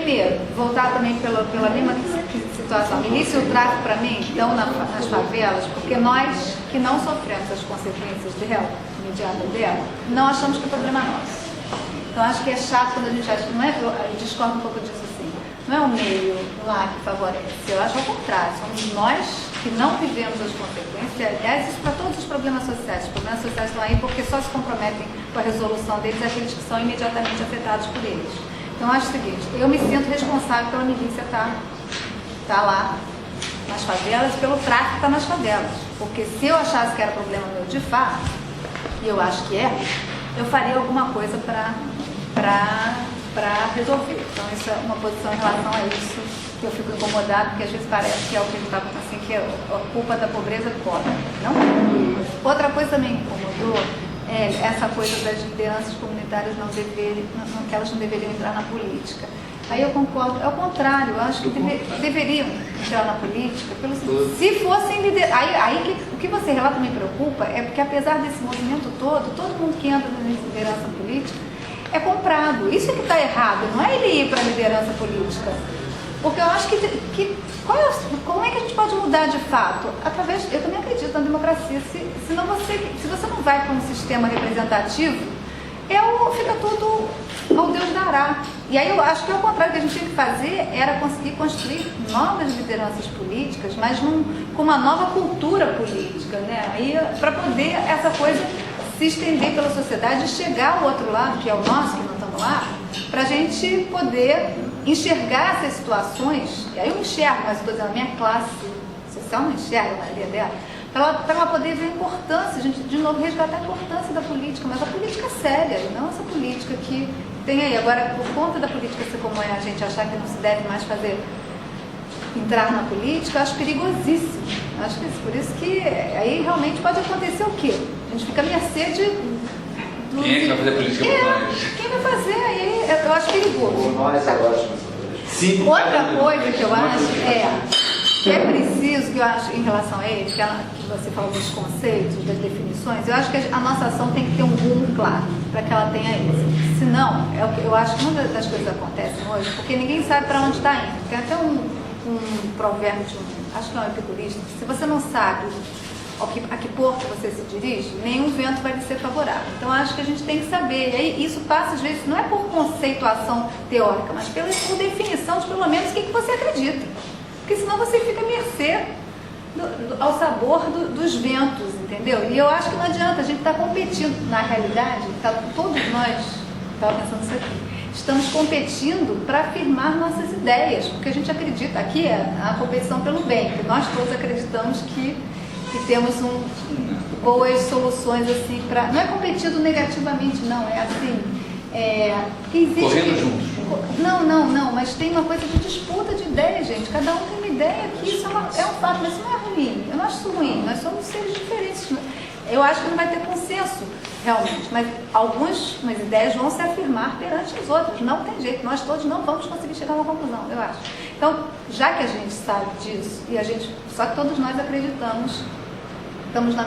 primeiro, voltar também pela mesma situação. Milícia e o tráfico, para mim, estão nas favelas, porque nós que não sofremos as consequências imediatas dela, não achamos que o problema é nosso. Então, acho que é chato quando a gente acha, não é, eu discordo um pouco disso assim, não é o meio lá que favorece, eu acho ao contrário, somos nós que não vivemos as consequências. Aliás, isso para todos os problemas sociais estão aí porque só se comprometem com a resolução deles aqueles que são imediatamente afetados por eles. Então, acho o seguinte, eu me sinto responsável pela milícia estar lá nas favelas, pelo tráfico estar nas favelas, porque se eu achasse que era problema meu de fato, e eu acho que é, eu faria alguma coisa para resolver. Então, isso é uma posição em relação a isso que eu fico incomodada, porque às vezes parece que é o que a gente está assim, que é a culpa da pobreza do pobre. Não é. Outra coisa também me incomodou é essa coisa das lideranças comunitárias que elas não deveriam entrar na política. Aí eu concordo, é o contrário, eu acho que deveriam entrar na política, se fossem lideranças. O que você relata me preocupa é porque, apesar desse movimento todo mundo que entra na liderança política é comprado. Isso é que está errado, não é ele ir para a liderança política. Porque eu acho como é que a gente pode mudar de fato? Eu também acredito na democracia. Se você não vai para um sistema representativo, fica tudo ao Deus dará. E aí eu acho que ao contrário, o que a gente tinha que fazer era conseguir construir novas lideranças políticas, mas com uma nova cultura política, né? Aí, para poder essa coisa se estender pela sociedade e chegar ao outro lado, que é o nosso, que não estamos lá, para a gente poder enxergar essas situações. E aí eu enxergo, mas estou dizendo, a minha classe social não enxerga a maioria dela, para ela poder ver a importância, a gente de novo resgatar a importância da política, mas a política séria, e não essa política que tem aí. Agora, por conta da política ser como é, a gente achar que não se deve mais entrar na política, eu acho perigosíssimo. Acho que por isso que aí realmente pode acontecer o quê? A gente fica à mercê quem é que vai fazer política por nós? Quem vai fazer? Aí eu acho perigoso. Nós é ótimo. Sim. Outra coisa que eu acho que é preciso, que eu acho em relação a ele, que você falou dos conceitos, das definições, eu acho que a nossa ação tem que ter um rumo claro para que ela tenha isso. Senão, eu acho que uma das coisas que acontecem hoje, porque ninguém sabe para onde está indo. Tem até um provérbio acho que é um epicurista, que se você não sabe a que porto você se dirige, nenhum vento vai lhe ser favorável. Então, acho que a gente tem que saber. E aí, isso passa, às vezes, não é por conceituação teórica, mas por definição de, pelo menos, o que você acredita. Porque senão você fica à mercê ao sabor dos ventos, entendeu? E eu acho que não adianta, a gente está competindo. Na realidade, todos nós, estava pensando isso aqui, estamos competindo para afirmar nossas ideias, porque a gente acredita, aqui é a competição pelo bem, que nós todos acreditamos que temos boas soluções assim para. Não é competido negativamente, não, é assim. Correndo juntos. Não, mas tem uma coisa de disputa de ideias, gente. Cada um tem uma ideia que isso é um fato, mas isso não é ruim. Eu não acho isso ruim, nós somos seres diferentes. Eu acho que não vai ter consenso, realmente, mas algumas ideias vão se afirmar perante as outras. Não tem jeito, nós todos não vamos conseguir chegar a uma conclusão, eu acho. Então, já que a gente sabe disso, só que todos nós acreditamos, estamos na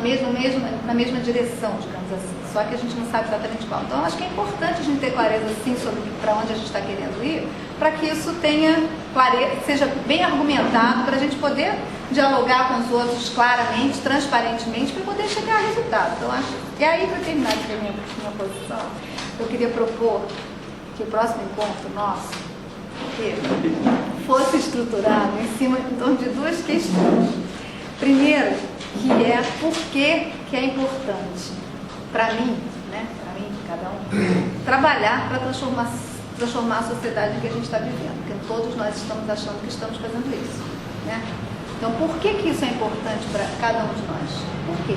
mesma direção, digamos assim, só que a gente não sabe exatamente qual. Então, eu acho que é importante a gente ter clareza, sim, sobre para onde a gente está querendo ir, para que isso tenha clareza, seja bem argumentado, para a gente poder dialogar com os outros claramente, transparentemente, para poder chegar a resultado. Então, acho. E aí, para terminar aqui a minha posição, eu queria propor que o próximo encontro nosso fosse estruturado em cima em torno de duas questões. Primeiro, que é por que é importante para mim, cada um, trabalhar para transformar a sociedade em que a gente está vivendo, porque todos nós estamos achando que estamos fazendo isso, né? Então, por que isso é importante para cada um de nós? Por quê?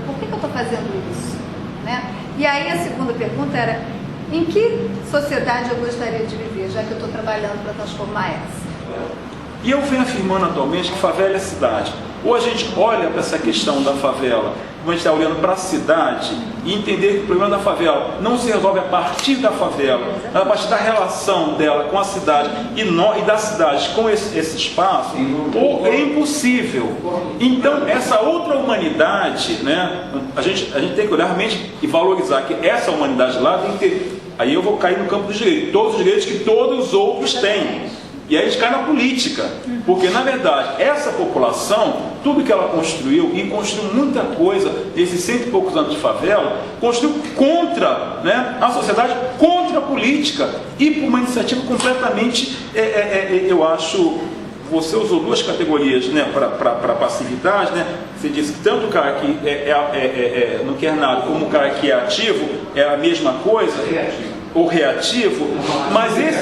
Por que eu estou fazendo isso? Né? E aí a segunda pergunta era, em que sociedade eu gostaria de viver, já que eu estou trabalhando para transformar essa? E eu venho afirmando atualmente que favela é cidade. Ou a gente olha para essa questão da favela, como a gente está olhando para a cidade, e entender que o problema da favela não se resolve a partir da favela, mas a partir da relação dela com a cidade e da cidade com esse espaço, ou é impossível. Então, essa outra humanidade, né, a gente tem que olhar realmente e valorizar que essa humanidade lá tem que ter Aí eu vou cair no campo dos direitos, todos os direitos que todos os outros têm. E aí a gente cai na política, porque na verdade essa população, tudo que ela construiu, e construiu muita coisa, esses 100 e poucos anos de favela, construiu contra, né, a sociedade, contra a política, e por uma iniciativa completamente, eu acho, você usou duas categorias, né, para passividade, né? Você disse que tanto o cara que não quer nada como o cara que é ativo é a mesma coisa, ou reativo, mas esse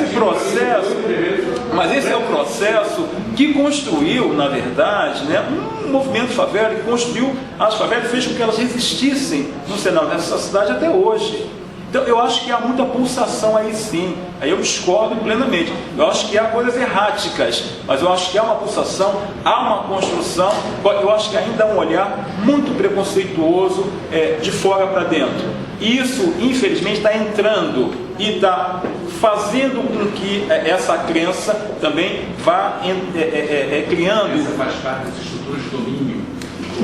é o processo que construiu, na verdade, né, um movimento favela, que construiu as favelas e fez com que elas resistissem no cenário dessa cidade até hoje. Então eu acho que há muita pulsação aí sim, aí eu discordo plenamente. Eu acho que há coisas erráticas, mas eu acho que há uma pulsação, há uma construção, eu acho que ainda há um olhar muito preconceituoso de fora para dentro. E isso, infelizmente, está entrando e está fazendo com que essa crença também vá criando... Essa faz parte das estruturas de domínio.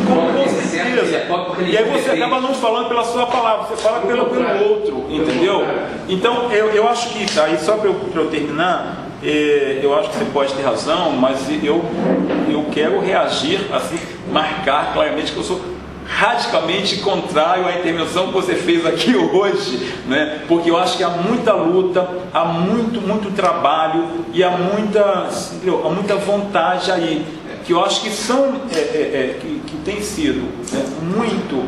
Com certeza. E aí você acaba não falando pela sua palavra, você fala pelo outro, entendeu? Então, eu acho que, aí só para eu terminar, eu acho que você pode ter razão, mas eu quero reagir, assim, marcar claramente que eu sou radicalmente contrário à intervenção que você fez aqui hoje, né? Porque eu acho que há muita luta, há muito trabalho e há muita vontade aí, que eu acho que são, que têm sido, né, muito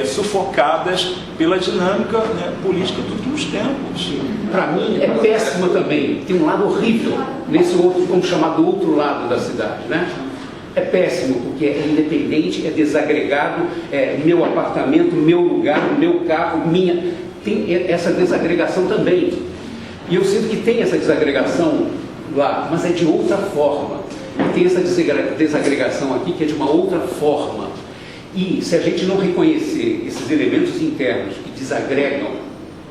sufocadas pela dinâmica, né, política dos últimos tempos. Para mim é péssimo também, tem um lado horrível nesse outro, vamos chamar do outro lado da cidade, né? É péssimo, porque é independente, é desagregado, é meu apartamento, meu lugar, meu carro, minha. Tem essa desagregação também. E eu sinto que tem essa desagregação lá, mas é de outra forma. E tem essa desagregação aqui que é de uma outra forma. E se a gente não reconhecer esses elementos internos que desagregam,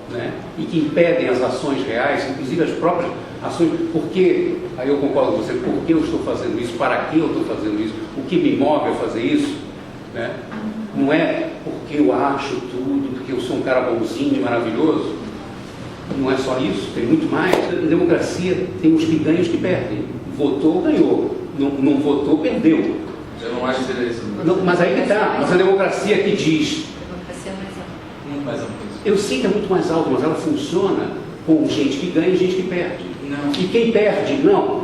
né, e que impedem as ações reais, inclusive as próprias ações, porque, aí eu concordo com você, por que eu estou fazendo isso, para que eu estou fazendo isso, o que me move a fazer isso, né? Não é porque eu acho tudo, porque eu sou um cara bonzinho e maravilhoso, não é só isso, tem muito mais. Na democracia tem os que ganham e os que perdem. Votou, ganhou, não votou, perdeu. Eu não acho que seja isso. Mas aí que está, mas a democracia que diz... Democracia é mais ampla. Muito mais amplo. Eu sei que é muito mais alto, mas ela funciona com gente que ganha e gente que perde. Não. E quem perde, não.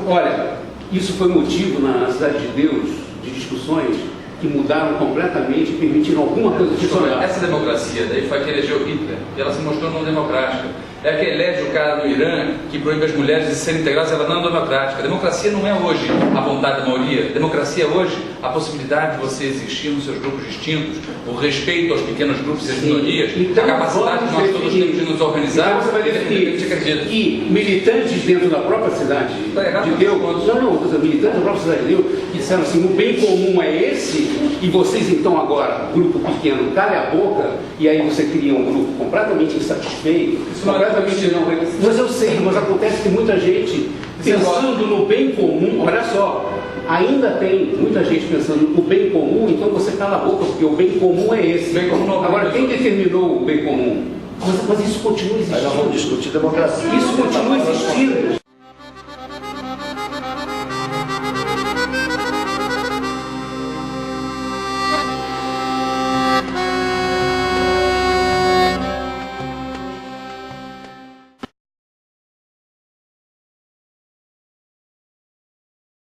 Olha, isso foi motivo na Cidade de Deus de discussões que mudaram completamente e permitiram alguma coisa funcionar. Essa democracia daí foi a que elegeu Hitler, e ela se mostrou não democrática. É a que elege o cara no Irã, que proíbe as mulheres de serem integradas, ela não é democrática. A democracia não é hoje a vontade da maioria. A democracia é hoje a possibilidade de você existir nos seus grupos distintos, o respeito aos pequenos grupos e às minorias, então, a capacidade que nós todos temos de nos organizar, então você vai definir que militantes dentro da própria cidade de Deus, militantes da própria cidade de Deus, que disseram assim, o bem comum é esse, e vocês então agora, grupo pequeno, cale a boca, e aí você cria um grupo completamente insatisfeito, completamente não. Mas eu sei, mas acontece que muita gente pensando no bem comum, olha só, ainda tem muita gente pensando no bem comum, então você cala a boca, porque o bem comum é esse. Agora, quem determinou o bem comum? Mas isso continua existindo. Aí nós vamos discutir democracia. Isso continua